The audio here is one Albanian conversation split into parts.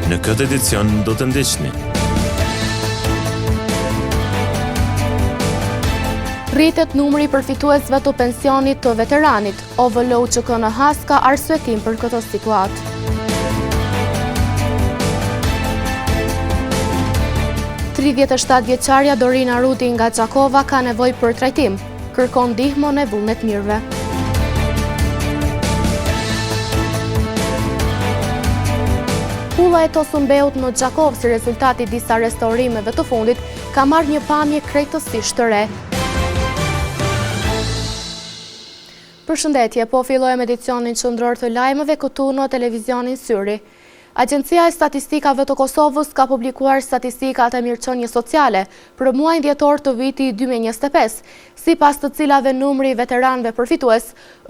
Në këtë edicion do të ndiqni. Rritet numri i përfituesve të pensionit të veteranit. OVL UÇK-NH ka arsyetim për këtë situatë. Vjeçarja Dorina Rudi nga Gjakova ka nevojë për trajtim. Kërkon ndihmën e vullnetmirëve. Pulla e Tosunbeut në Gjakovë si rezultati i disa restaurimeve të fundit ka marrë një pamje krejtësisht të re. Përshëndetje, po fillojmë edicionin qendror të lajmeve këtu në televizionin Syri. Agjencia e Statistikave të Kosovës ka publikuar statistikat e mirëqenie sociale për muajin dhjetor të vitit 2025, sipas të cilave numri i veteranëve përfitues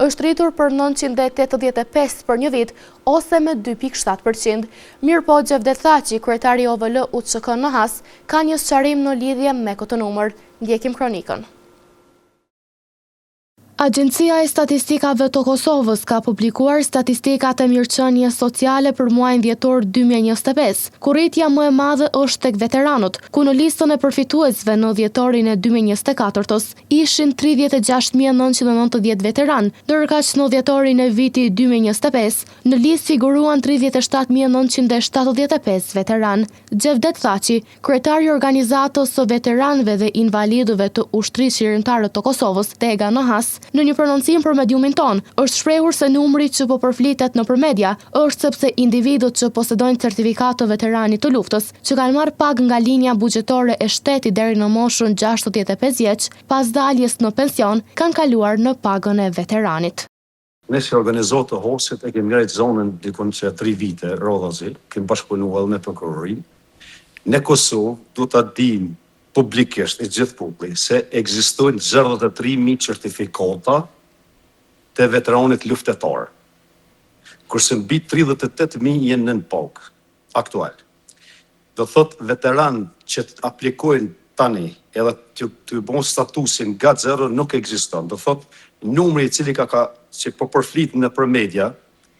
është rritur për 985 për një vit ose me 2.7%. Mirpo Xhevdet Thaçi, kryetari i OVL UÇK-NH, ka një sqarim në lidhje me këtë numër. Ndjekim kronikën. Agjencia e Statistikave të Kosovës ka publikuar statistikat e mirëqenies sociale për muajin dhjetor 2025, ku rritja më e madhe është tek veteranët, ku në listën e përfituesve në dhjetorin e 2024-s ishin 36.990 veteran, ndërkaq në dhjetorin e vitit 2025 në listë figuruan 37.975 veteran. Xhevdet Thaçi, kryetari i organizatës së veteranëve dhe invalidëve të ushtrisë shërimtare të Kosovës, TEGA-NH, në një prononcim për mediumin ton, është shprehur se numri që po përflitet nëpër media është sepse individët që posedojnë certifikat të veteranit të luftës, që kanë marrë pagë nga linja buxhetore e shtetit deri në moshën 65 vjeç, pas daljes në pension, kanë kaluar në pagën e veteranit. Ne si organizatë të hosit e kemi ngritur zonën dikon që 3 vite rrodhazi, kemi bashkëpunuar me prokurorin. Në Kosovë duhet ta dimë publikisht e gjithë populli se ekzistojnë 63.000 certifikata të veteranit luftetar, kurse mbi 38.000 jenë nën pagë aktual. Do thot veteran që të aplikojnë tani edhe të bën statusin nga zero nuk ekziston. Do thot numri i cili që po përflit në për media,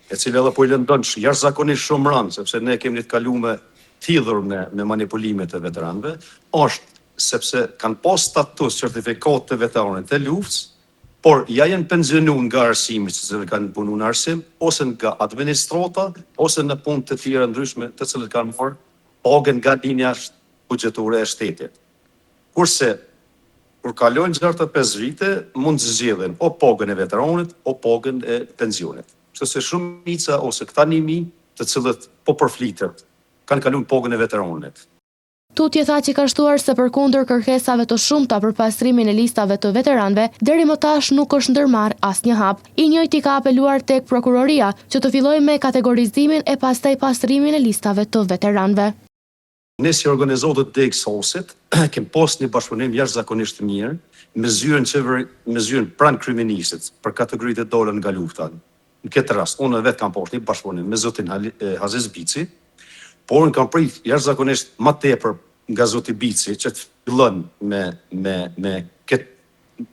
e cili edhe po i lëndon jashtëzakonisht shumë rënd, sepse ne kemi të kaluar thithur me manipulimet e veteranëve, është sepse kanë pas status certifikat të veteranit të luftës, por ja janë pensionuar nga arsimi që kanë punuar në arsim, ose nga administrata, ose në punë të tjera ndryshme të cilët kanë marrë pagën nga linja buxhetore e shtetit. Kurse, kur kalojnë 65 vite, mund të zgjedhin o pagën e veteranit, o pagën e pensionit. Sepse shumica ose këta 1.000 të cilët po përflitet, kanë kaluar pagën e veteranit. Tutje tha që ka shtuar se përkundër kërkesave të shumta për pastrimin e listave të veteranëve, deri më tash nuk është ndërmarr asnjë hap. I njëjti ka apeluar tek prokuroria që të fillojë me kategorizimin e pastaj pastrimin e listave të veteranëve. Ne si organizatët të Hosit kemi pas një bashkëpunim jashtëzakonisht të mirë me zyrën pranë kryeministit për kategoritë e dolën nga lufta. Në këtë rast, unë vetë kam pas një bashkëpunim me zotin Aziz Bici, por në kam prit jashtëzakonisht më tepër nga zoti Bici që të fillon me këtë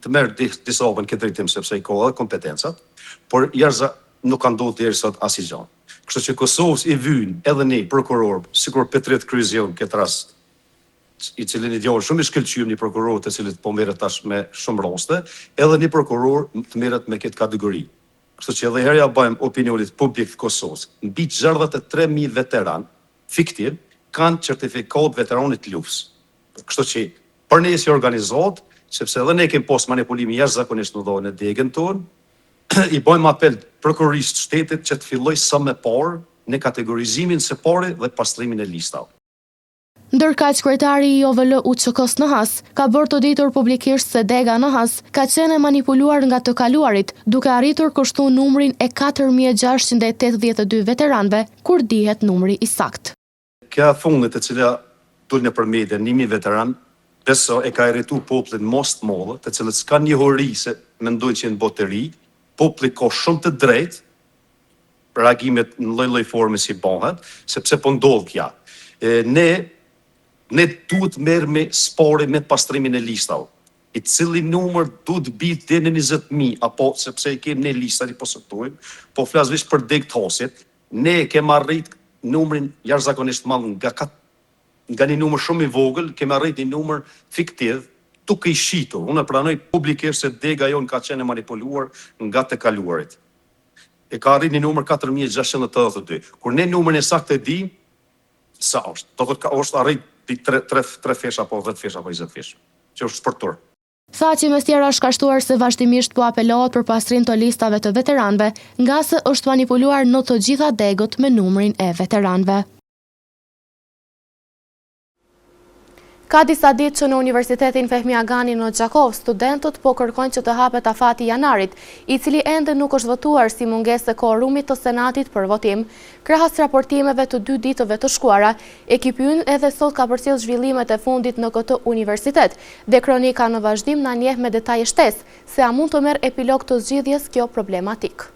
të merr disa në këtë drejtim sepse i ka edhe kompetencat, por nuk ka ndodhur deri sot asnjë gjë. Kështu që Kosovës i vyn edhe ne prokuror, sikur Petrit Kryzion këtë rast, i cili një djalë shumë i shkëlqyer, një prokuror të cilit po merret tash me shumë raste, edhe një prokuror të merret me këtë kategori. Kështu që edhe herë ja bëjmë opinionit publik të Kosovës, mbi 63.000 veteran fiktiv kanë certifikat veteranit të luftës. Kështu që për ne si organizat, sepse edhe ne kemi pas manipulimi jashtëzakonisht në dhënën e degën tonë, i bëjmë apel prokurorisë të shtetit që të fillojë sa më parë në kategorizimin së pari dhe pastrimin e listave. Ndërkaq kryetari i OVL UÇK-NH ka bërë të ditur publikisht se TEGA-NH ka qenë manipuluar nga të kaluarit, duke arritur kështu numrin e 4.682 veteranëve, kur dihet numri i saktë. Kjo fundit e cila dul në për media 1.000 veteran, beso e ka irritu popullin mos të madhe, të cilët s'kan një hori se mendojnë që në botë të ri, populli ka shumë të drejtë, reagimet në lloj-lloj forme si bëhet, sepse po ndodh kja. Ne duhet merr me spori me pastrimin e listave, i cili numër duhet bit deri në 20.000, apo sepse i kemi ne listat i posutojmë, po flas veç për degët Hosit, ne kemi arrit numrin jashtëzakonisht madh nga një numër shumë i vogël, kemi arrit një numër fiktiv, duke i shitur. Unë pranoj publikisht se dega jonë ka qenë e manipuluar nga të kaluarit. E ka arrit një numër 4682. Kur ne numrin e saktë e dim, sa është? Do të është arrit 3 fesha apo 10 fesha apo 20 fesha, që është sportor. Tha që mes tjera është kashtuar se vazhdimisht po apelohet për pastrim të listave të veteranëve, nga se është manipuluar në të gjitha degët me numrin e veteranëve. Ka disa ditë që në Universitetin Fehmi Agani në Gjakov, studentët po kërkojnë që të hapet afati i janarit, i cili ende nuk është votuar si mungesë e korumit të Senatit për votim. Krahas raportimeve të 2 ditëve të shkuara, ekipi ynë edhe sot ka përcjell zhvillimet e fundit në këtë universitet, dhe kronika në vazhdim na njeh me detaje shtesë se a mund të merr epilog të zgjidhjes kjo problematik.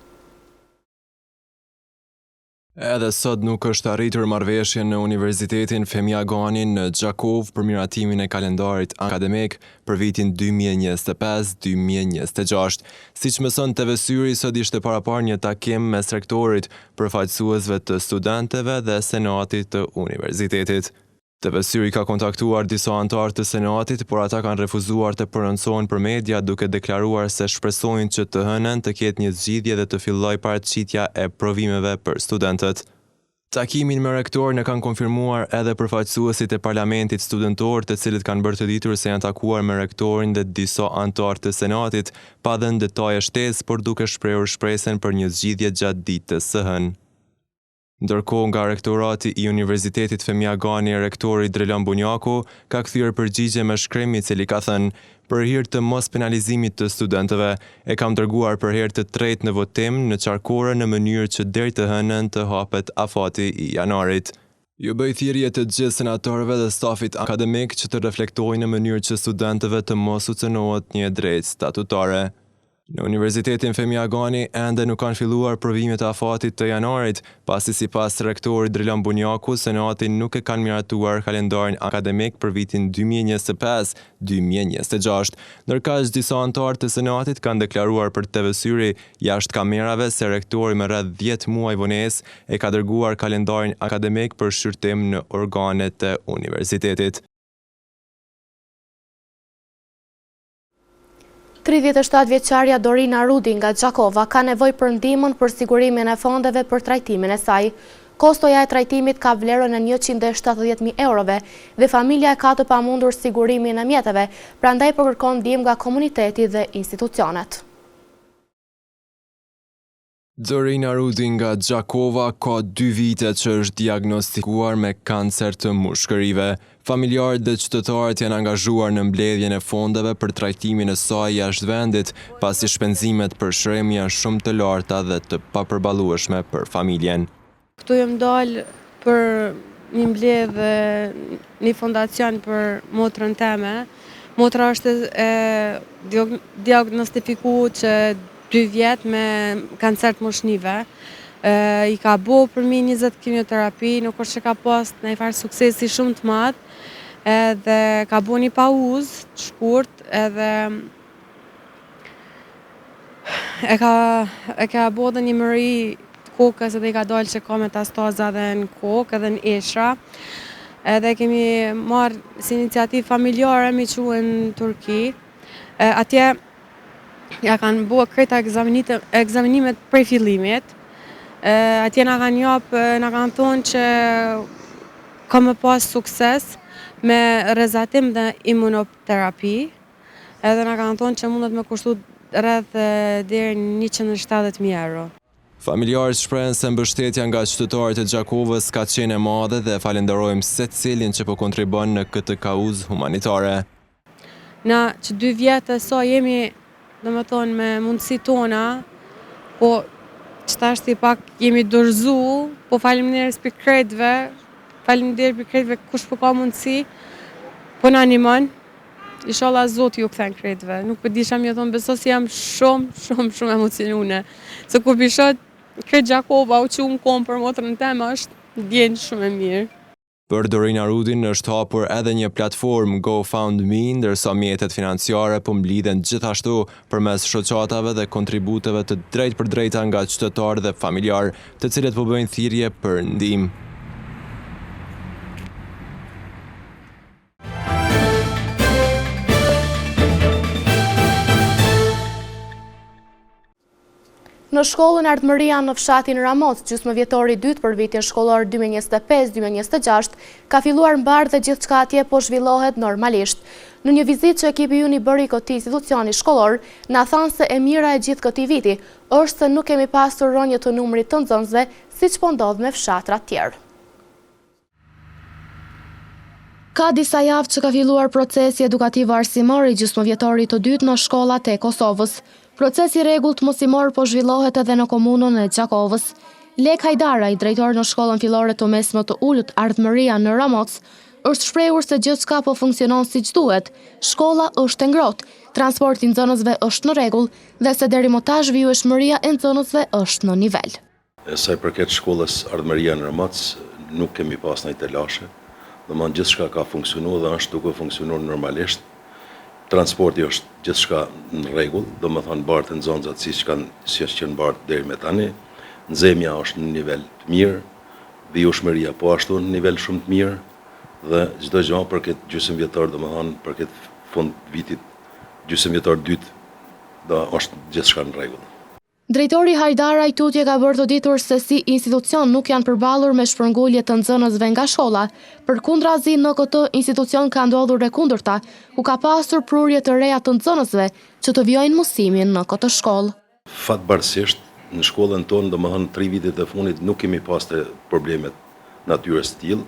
Edhe sot nuk është arritur marrëveshje në Universitetin Fehmi Agani në Gjakov për miratimin e kalendarit akademik për vitin 2025-2026. Siç mëson TV Syri, sot ishte parapar një takim mes rektorit, përfaqësuesve të studentëve dhe senatit të universitetit. TV Syri ka kontaktuar disa anëtar të senatit, por ata kanë refuzuar të përëndsohen për media duke deklaruar se shpresojnë që të hënën të ketë një zgjidhje dhe të filloj paraqitja e provimeve për studentët. Takimin me rektor në kanë konfirmuar edhe përfaqësuesit e parlamentit studentor, të cilët kanë bërë të ditur se janë takuar me rektorin dhe disa anëtar të senatit, pa dhënë detaje shtesë, por duke shprehur shpresën për një zgjidhje gjatë ditës së hënë. Ndërkohë nga rektorati i Universitetit Fehmi Agani, rektori Drelan Bunjaku ka kthyer përgjigje me shkrim i cili ka thënë: për hir të mos penalizimit të studentëve, e kam dërguar për herë të tretë në votim në qarkore në mënyrë që deri të hënën të hapet afati i janarit. Ju bëj thirrje të gjithë senatorëve dhe stafit akademik që të reflektojnë në mënyrë që studentëve të mos u cënohet një drejtë statutare. Në Universitetin Fehmi Agani ende nuk kanë filluar provimet e afatit të janarit, pasi sipas rektorit Drelan Bunjaku, senati nuk e kanë miratuar kalendarin akademik për vitin 2025-2026. Ndërkaq disa anëtar të senatit kanë deklaruar për TV Syri jashtë kamerave se rektori me rreth 10 muaj vonesë e ka dërguar kalendarin akademik për shqyrtim në organet e universitetit. 37 vjeçarja Dorina Rudi nga Gjakova ka nevojë për ndihmën për sigurimin e fondeve për trajtimin e saj. Kostoja e trajtimit ka vlerën e 170.000 eurove dhe familja e ka të pamundur sigurimin e mjeteve, prandaj po kërkon ndihmë nga komuniteti dhe institucionet. Dorina Rudi nga Gjakova ka 2 vite që është diagnostikuar me kancer të mushkërive. Familjarët dhe qytetarët janë angazhuar në mbledhjen e fondeve për trajtimin e saj jashtë vendit, pasi shpenzimet për shërimi janë shumë të larta dhe të papërballueshme për familjen. Këtu jam dalë për një mbledhje një fondacion për motrën time. Motra është diagnostifikuar që 2 vjet me kancer të moshnive. I ka bo për mi 20 kimioterapi, nuk është që ka pas në i farë suksesi shumë të madh, edhe ka bo një pauzë të shkurt, edhe e ka bo dhe një mëri të kokës, edhe i ka dalë që ka metastaza dhe në kokë edhe në eshra. Edhe kemi marrë si iniciativë familjare mi quë në Turki. Atje ja kanë bo krejta egzaminimet prej fillimit. Atje na kanë thonë që ka më pas sukses me rezatim dhe imunoterapi, edhe na kanë thonë që mundet me kushtu rreth deri 170.000 euro. Familjarët shprehen se mbështetja nga qytetarët e Gjakovës ka qenë e madhe dhe falenderojmë secilin që po kontribon në këtë kauzë humanitare. Na që 2 vjetë sa jemi, domethënë me mundësi tona, po që tashti pak jemi dorëzu, po faleminderit për kreditve, kush po ka mundësi, po na animon. Inshallah Zoti ju kthen kreditve. Nuk po disha më thon, besoj se jam shumë emocionuar. Se kur bishot këtë Gjakova u çum kom për motrën time është ndjen shumë e mirë. Për Dorina Rudin është hapur edhe një platformë GoFundMe, ndërsa mjetet financiare po mblidhen gjithashtu përmes shoqatave dhe kontributeve të drejtpërdrejta nga qytetarë dhe familjarë, të cilët po bëjnë thirrje për ndihmë. Në shkollën Ardmëria në fshatin Ramoc, gjysmëvjetori 2 për vitin shkollor 2025-2026, ka filluar mbar dhe gjithçka atje po zhvillohet normalisht. Në një vizitë që ekipi juni bëri këtij institucioni shkollor, na thanë se e mira e gjithë këtij viti është se nuk kemi pasur rënje të numrit të nxënësve, siç po ndodh me fshatra tjerë. Ka disa javë që ka filluar procesi edukativ arsimor i gjysmëvjetorit të 2 në shkollat e Kosovës. Procesi rregullt mosimor po zhvillohet edhe në komunën e Gjakovës. Lek Hajdaraj, drejtor në shkollën fillore të mesme të ulët Ardmëria në Ramoc, është shprehur se gjithçka po funksionon siç duhet. Shkolla është e ngrohtë, transporti i nxënësve është në rregull dhe se deri më tash vijshmëria e nxënësve është në nivel. Sa i përket shkollës Ardmëria në Ramoc, nuk kemi pas ndonjë telashe. Domethënë gjithçka ka funksionuar dhe është duke funksionuar normalisht. Transporti është gjithçka në rregull, domethënë bartë nxënësat siç është qenë bartë deri më tani. Nxemja është në nivel të mirë, vijshmëria po ashtu në nivel shumë të mirë dhe çdo gjë për këtë gjysmëvjetor, domethënë për këtë fund vitit gjysmëvjetor 2 do është gjithçka në rregull. Drejtori Hajdaraj tutje ka bërë të ditur se si institucion nuk janë përballur me shpërngulje të nxënësve nga shkolla, përkundrazi në këtë institucion ka ndodhur e kundërta, ku ka pasur prurje të reja të nxënësve që të vjojnë mësimin në këtë shkollë. Fatbarësisht në shkollën tonë, domethënë 3 vitet e fundit nuk kemi pas të problemet natyrës të tillë,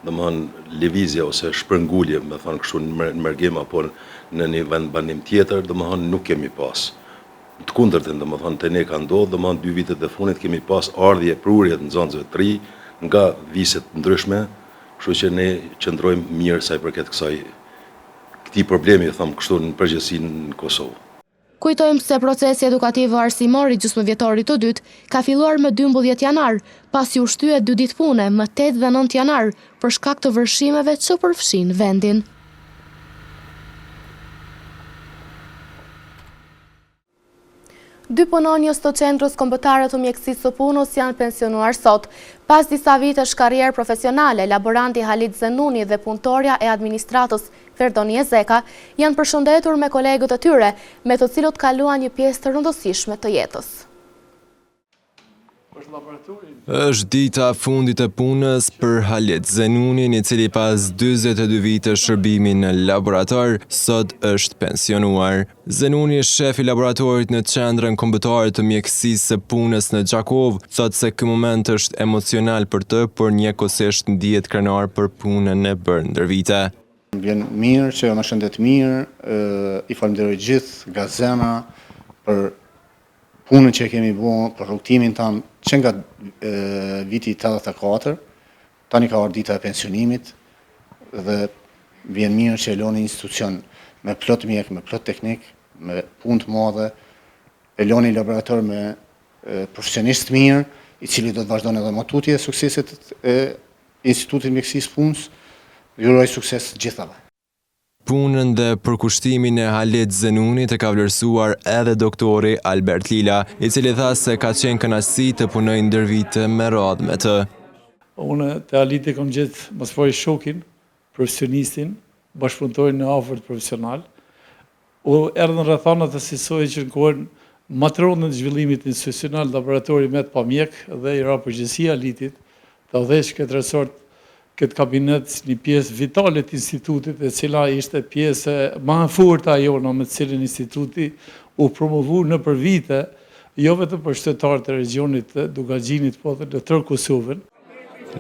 domethënë lëvizje ose shpërngulje, më thënë kështu në mergim apo në një vend banim tjetër, domethënë nuk kemi pas. Të kundërtën, domethënë te ne ka ndodhur, domethënë 2 vitet e fundit kemi pas ardhje prurje të nxënësve të ri nga viset ndryshme, kështu që ne qëndrojmë mirë sa i përket këtij problemi, them kështu në përgjithësi në Kosovë. Kujtojmë se procesi edukativ arsimor i gjysmëvjetorit të 2 ka filluar më 12 janar, pasi u shtyhet 2 ditë pune më 8 dhe 9 janar për shkak të vërshimeve që përfshin vendin. Dy punonjës të qendrës kombëtare të mjekësisë së punës janë pensionuar sot. Pas disa vitesh karrierë profesionale, laboranti Halit Zenuni dhe punëtorja e administratës Ferdoni Ezeka janë përshëndetur me kolegët e tyre, me të cilët kaluan një pjesë të rëndësishme të jetës. Është dita fundit e punës për Halit Zenunin, i cili pas 42 vite shërbimi në laborator, sot është pensionuar. Zenuni, shef i laboratorit në qendrën kombëtare të mjekësisë së punës në Gjakovë, thot se ky moment është emocional për të, por njëkohësisht ndihet krenar për punën e bërë ndër vite. Vjen mirë që më shëndet mirë, i falenderoj gjithë nga zemra për punën që kemi bërë, për rrugtimin tanë që nga viti 84, tani ka ardhur dita e pensionimit dhe vjen mirë që e loni institucion me plot mjek, me plot teknik, me punë të madhe, e loni laborator me profesionistë mirë, i cili do të vazhdon edhe më tutje sukseset e Institutit Mjekësisë Punës, ju uroj sukses gjithave. Punën dhe përkushtimin e Halit Zenunit e ka vlerësuar edhe doktori Albert Lila, i cili tha se ka qenë kënaqësi të punojë ndër vite me radhë me të. Unë te Halit e kam gjetë mos pari shokin, profesionistin, bashkëpunëtorin në afërt profesional. U erdhën rrethanat e sesoj që në kohën matronën e zhvillimit institucional laboratori me të pamjek dhe i ra përgjegjësia Halitit, të udhëheq këtë resort këtë kabinet një pjesë vitale të institutit, e cila ishte pjesë më e fortë ajo me të cilën instituti u promovu në për vite, jo vetëm për qytetarët e regionit të Dugaxhinit, po edhe në tërë Kosovën.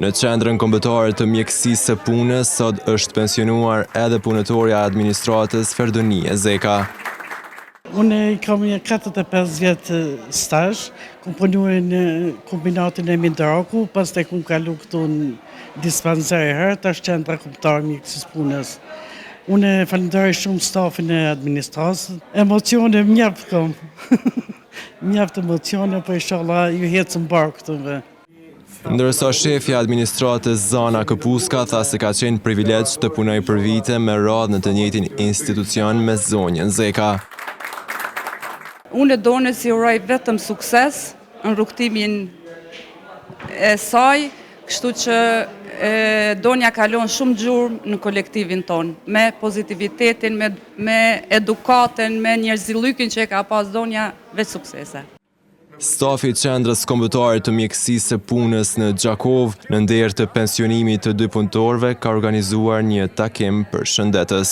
Në qendrën kombëtare të mjekësisë së punës, sot është pensionuar edhe punëtorja e administratës Ferdoni Ezeka. Unë kam 45 vjetë stazh, kom punuar në kombinatin e Mindaraku, pastaj kom kalu këtu në dispanser herë, tash qendra kombëtare mjekësisë punës. Unë falenderoj shumë stafin e administratës. Emocione mjaft kam. Mjaft emocione, po inshallah ju ecën mbar këtu. Ndërsa shefja administratës Zana Këpuska tha se ka qenë privilegj të punoj për vite me radhë në të njëjtin institucion me zonjën Zeka. Unë done si uroj vetëm sukses në rrugtimin e saj, kështu që Donja kalon shumë gjurmë në kolektivin tonë, me pozitivitetin, me edukatën, me njerëzillykin që e ka pas Donja, veç suksese. Stafi i qendrës kombëtare të mjekësisë së punës në Gjakov, në nder të pensionimit të 2 punëtorëve, ka organizuar një takim për shëndetës.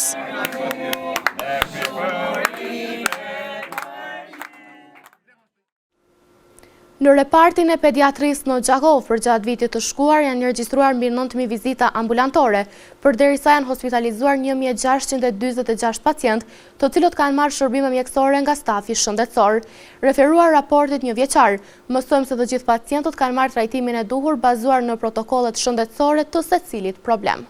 Në repartin e pediatrisë në Gjakov për gjatë vitit të shkuar janë regjistruar mbi 9.000 vizita ambulantore, përderisa janë hospitalizuar 1.646 pacient, të cilët kanë marrë shërbime mjekësore nga stafi shëndetësor. Referuar raportit një vjeçar, mësojmë se të gjithë pacientët kanë marrë trajtimin e duhur bazuar në protokollet shëndetësore të secilit problem.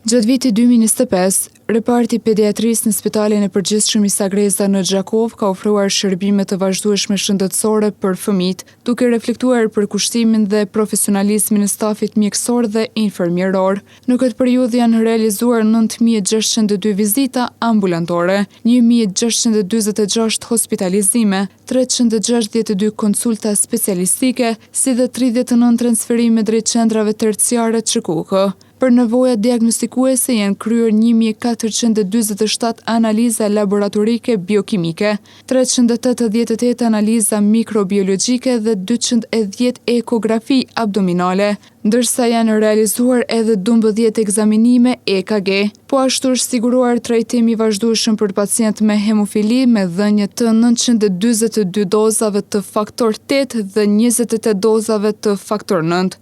Gjatë vitit 2025, reparti pediatrisë në Spitalin e Përgjithshëm Isa Greza në Gjakov ka ofruar shërbime të vazhdueshme shëndetësore për fëmijët, duke reflektuar përkushtimin dhe profesionalizmin e stafit mjekësor dhe infermieror. Në këtë periudhë janë realizuar 9.602 vizita ambulantore, 1.646 hospitalizime, 362 konsulta specialistike, si dhe 39 transferime drejt qendrave terciare ÇKUK. Për nevoja diagnostikuese janë kryer 1.447 analiza laboratorike biokimike, 388 analiza mikrobiologjike dhe 210 ekografi abdominale, ndërsa janë realizuar edhe 12 ekzaminime EKG. Po ashtu është siguruar trajtimi i vazhdueshëm për pacient me hemofili me dhënje të 942 dozave të faktor 8 dhe 28 dozave të faktor 9.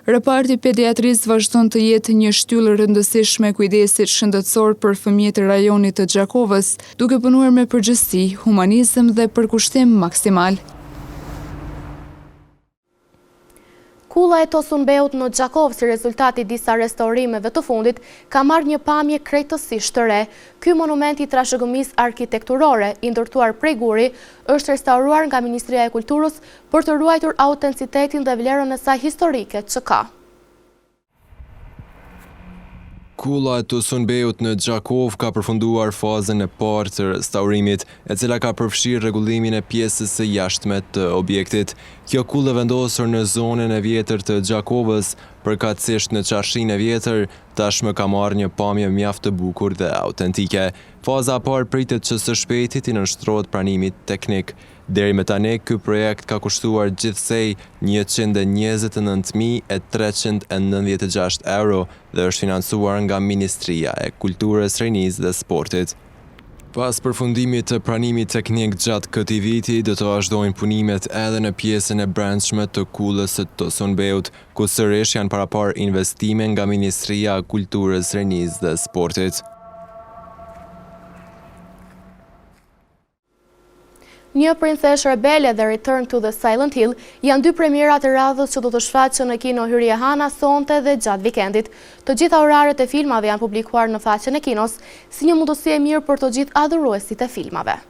Reparti pediatrisë vazhdon të jetë një shtyllë rëndësishme e kujdesit shëndetësor për fëmijët e rajonit të Gjakovës, duke punuar me përgjegjësi, humanizëm dhe përkushtim maksimal. Kulla e Tosunbeut në Gjakov si rezultati disa restaurimeve të fundit ka marrë një pamje krejtësisht të re. Ky monument i trashëgimisë arkitekturore, i ndërtuar prej guri, është restauruar nga Ministria e Kulturës për të ruajtur autencitetin dhe vlerën e saj historike që ka. Kulla e Tosunbeut në Gjakov ka përfunduar fazën e parë të restaurimit, e cila ka përfshirë rregullimin e pjesës së jashtme të objektit. Kjo kullë vendosur në zonën e vjetër të Gjakovës, përkatësisht në Qashin e vjetër, tashmë ka marrë një pamje mjaft të bukur dhe autentike. Faza e parë pritet që së shpejti të nënshtrohet pranimit teknik. Deri me tani, ky projekt ka kushtuar gjithsej 129.396 euro dhe është financuar nga Ministria e Kulturës, Rinisë dhe Sportit. Pas përfundimit të pranimit teknik gjatë këtij viti, do të vazhdojnë punimet edhe në pjesën e brendshme të kullës së Tosunbeut, ku sërish janë paraparë investime nga Ministria e Kulturës, Rinisë dhe Sportit. Një Princesh Rebele dhe Return to the Silent Hill janë 2 premierat e radhës që do të shfaqen në kino Hyrje Hana sonte dhe gjatë vikendit. Të gjitha oraret e filmave janë publikuar në faqen e kinos, si një mundësi e mirë për të gjithë adhuruesit e filmave.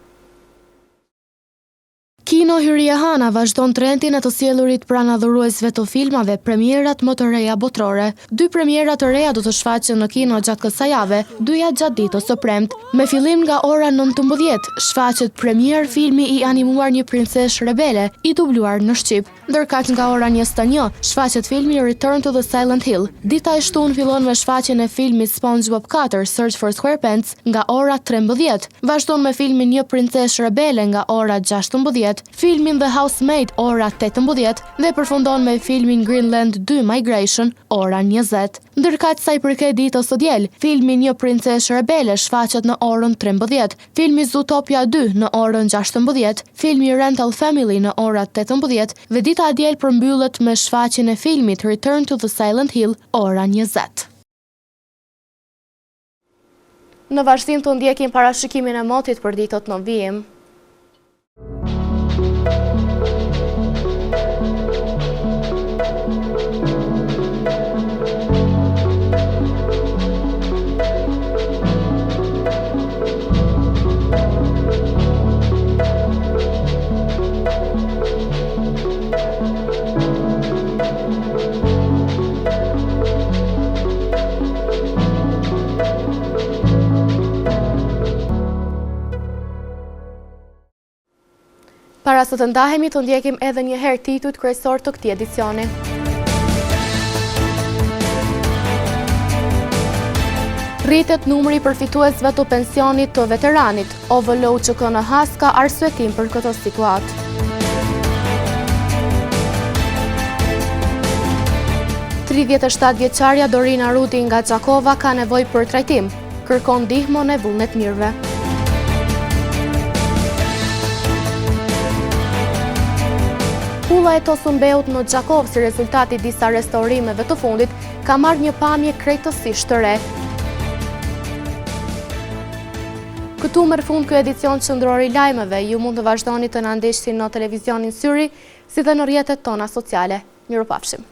Kino Hyrje Hana vazhdon trendin e të sjellurit pranë adhuruesve të filmave premierat më të reja botrore. 2 premierat të reja do të shfaqen në kino gjatë kësaj jave, 2 gjatë ditës së premte. Me fillim nga ora 19:00, shfaqet premier filmi i animuar Një Princesh Rebele, i dubluar në shqip. Ndërkaq nga ora 21, shfaqet filmi Return to the Silent Hill. Dita e shtunë fillon me shfaqjen e filmit SpongeBob 4 Search for SquarePants nga ora 13. Vazhdon me filmin Një Princesh Rebele nga ora 16. Filmin The Housemaid ora 18 dhe përfundon me filmin Greenland 2 Migration ora 20. Ndërkaq sa i përket ditës së diel, filmi Një Princesh Rebele shfaqet në orën 13, filmi Zootopia 2 në orën 16, filmi Rental Family në ora 18 dhe dita e diel përmbyllet me shfaqjen e filmit Return to the Silent Hill ora 20. Në vazhdim të ndjekim parashikimin e motit për ditët në vijim. Para se të ndahemi, të ndjekim edhe një herë titujt kryesor të këtij edicioni. Rritet numri i përfituesve të pensionit të veteranit. OVLUÇKNH ka arsyetim për këtë situatë. Tridhjetë vjeçarja Dorina Rudi nga Gjakova ka nevojë për trajtim. Kërkon ndihmën e vullnetmirëve. Pulla e Tosunbeut në Gjakov si rezultati disa restaurimeve të fundit ka marrë një pamje krejtësisht të re. Këtu merr fund ky edicion qendror i lajmeve. Ju mund të vazhdoni të na ndjeshni në televizionin Syri, si dhe në rrjetet tona sociale. Mirupafshim.